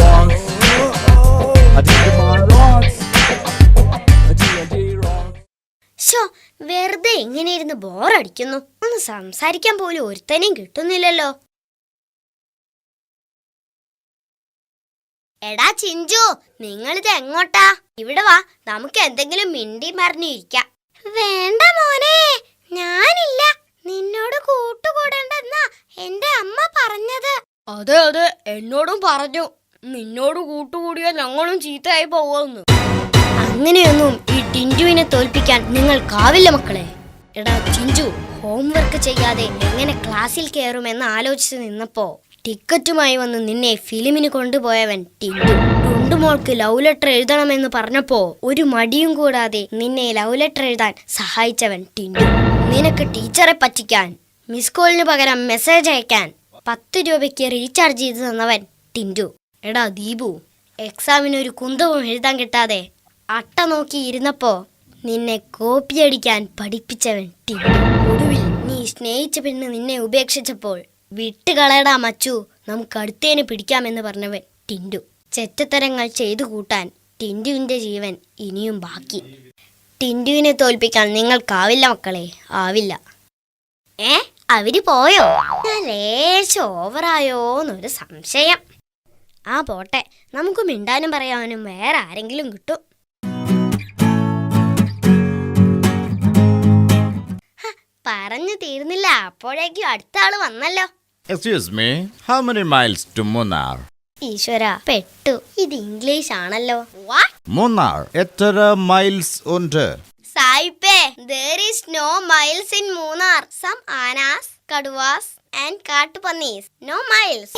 rocks. A TNT rocks. A TNT rocks. ശോ, വെറുതെ ഇങ്ങനെ ഇരുന്ന് ബോറടിക്കുന്നു. ഒന്ന് സംസാരിക്കാൻ പോലും ഒരുത്തനെയും കിട്ടുന്നില്ലല്ലോ. എടാ ചിഞ്ചു, നിങ്ങളിത് എങ്ങോട്ടാ? ഇവിടെ വാ, നമുക്ക് എന്തെങ്കിലും മിണ്ടി മറിഞ്ഞിരിക്കാം. വേണ്ട മോനെ, ഞാനില്ല. നിന്നോട് കൂട്ടുകൂടണ്ടെന്നാ എന്റെ അമ്മ പറഞ്ഞത്. അതെ അതെ, എന്നോടും പറഞ്ഞു. നിന്നോട് കൂട്ടുകൂടിയാൽ ഞങ്ങളും ചീത്തയായി പോവുമെന്ന്. അങ്ങനെയൊന്നും ഈ ടിൻറ്റുവിനെ തോൽപ്പിക്കാൻ നിങ്ങൾക്കാവില്ല മക്കളെ. എടാ ചിഞ്ചു, ഹോംവർക്ക് ചെയ്യാതെ എങ്ങനെ ക്ലാസ്സിൽ കയറുമെന്ന് ആലോചിച്ച് നിന്നപ്പോ ടിക്കറ്റുമായി വന്ന് നിന്നെ ഫിലിമിന് കൊണ്ടുപോയവൻ ടിൻറ്റു. ടുണ്ടുമോൾക്ക് ലവ് ലെറ്റർ എഴുതണമെന്ന് പറഞ്ഞപ്പോ ഒരു മടിയും കൂടാതെ നിന്നെ ലവ് ലെറ്റർ എഴുതാൻ സഹായിച്ചവൻ ടിൻറ്റു. നിനക്ക് ടീച്ചറെ പറ്റിക്കാൻ, മിസ് കോളിന് പകരം മെസ്സേജ് അയക്കാൻ 10 രൂപയ്ക്ക് റീചാർജ് ചെയ്ത് തന്നവൻ ടിൻറ്റു. എടാ ദീപു, എക്സാമിനൊരു കുന്തവും എഴുതാൻ കിട്ടാതെ അട്ട നോക്കി ഇരുന്നപ്പോ നിന്നെ കോപ്പിയടിക്കാൻ പഠിപ്പിച്ചവൻ ടിൻറ്റു. ഒടുവിൽ നീ സ്നേഹിച്ച പെണ്ണ് നിന്നെ ഉപേക്ഷിച്ചപ്പോൾ വിട്ടുകളയടാ മച്ചു, നമുക്ക് അടുത്തേന് പിടിക്കാമെന്ന് പറഞ്ഞവൻ ടിൻറ്റു. ചെറ്റത്തരങ്ങൾ ചെയ്തു കൂട്ടാൻ ടിൻറ്റുവിന്റെ ജീവൻ ഇനിയും ബാക്കി. ടിൻറ്റുവിനെ തോൽപ്പിക്കാൻ നിങ്ങൾക്കാവില്ല മക്കളെ, ആവില്ല. അവര് പോയോ? ഞാൻ ലേശം ഓവറായോന്നൊരു സംശയം. ആ പോട്ടെ, നമുക്ക് മിണ്ടാനും പറയാനും വേറെ ആരെങ്കിലും കിട്ടും. പറഞ്ഞു തീർന്നില്ല, അപ്പോഴേക്കും അടുത്ത ആള് വന്നല്ലോ. Excuse me, how many miles to Munnar? ഈശ്വര, പെട്ടു. ഇത് ഇംഗ്ലീഷ് ആണല്ലോ. Munnar, എത്ര മൈൽസ് ഉണ്ട്? സായിപ്പേ, there is no miles in Munnar. Some anas, kaduvas and കാട്ടുപന്നീസ്. No miles.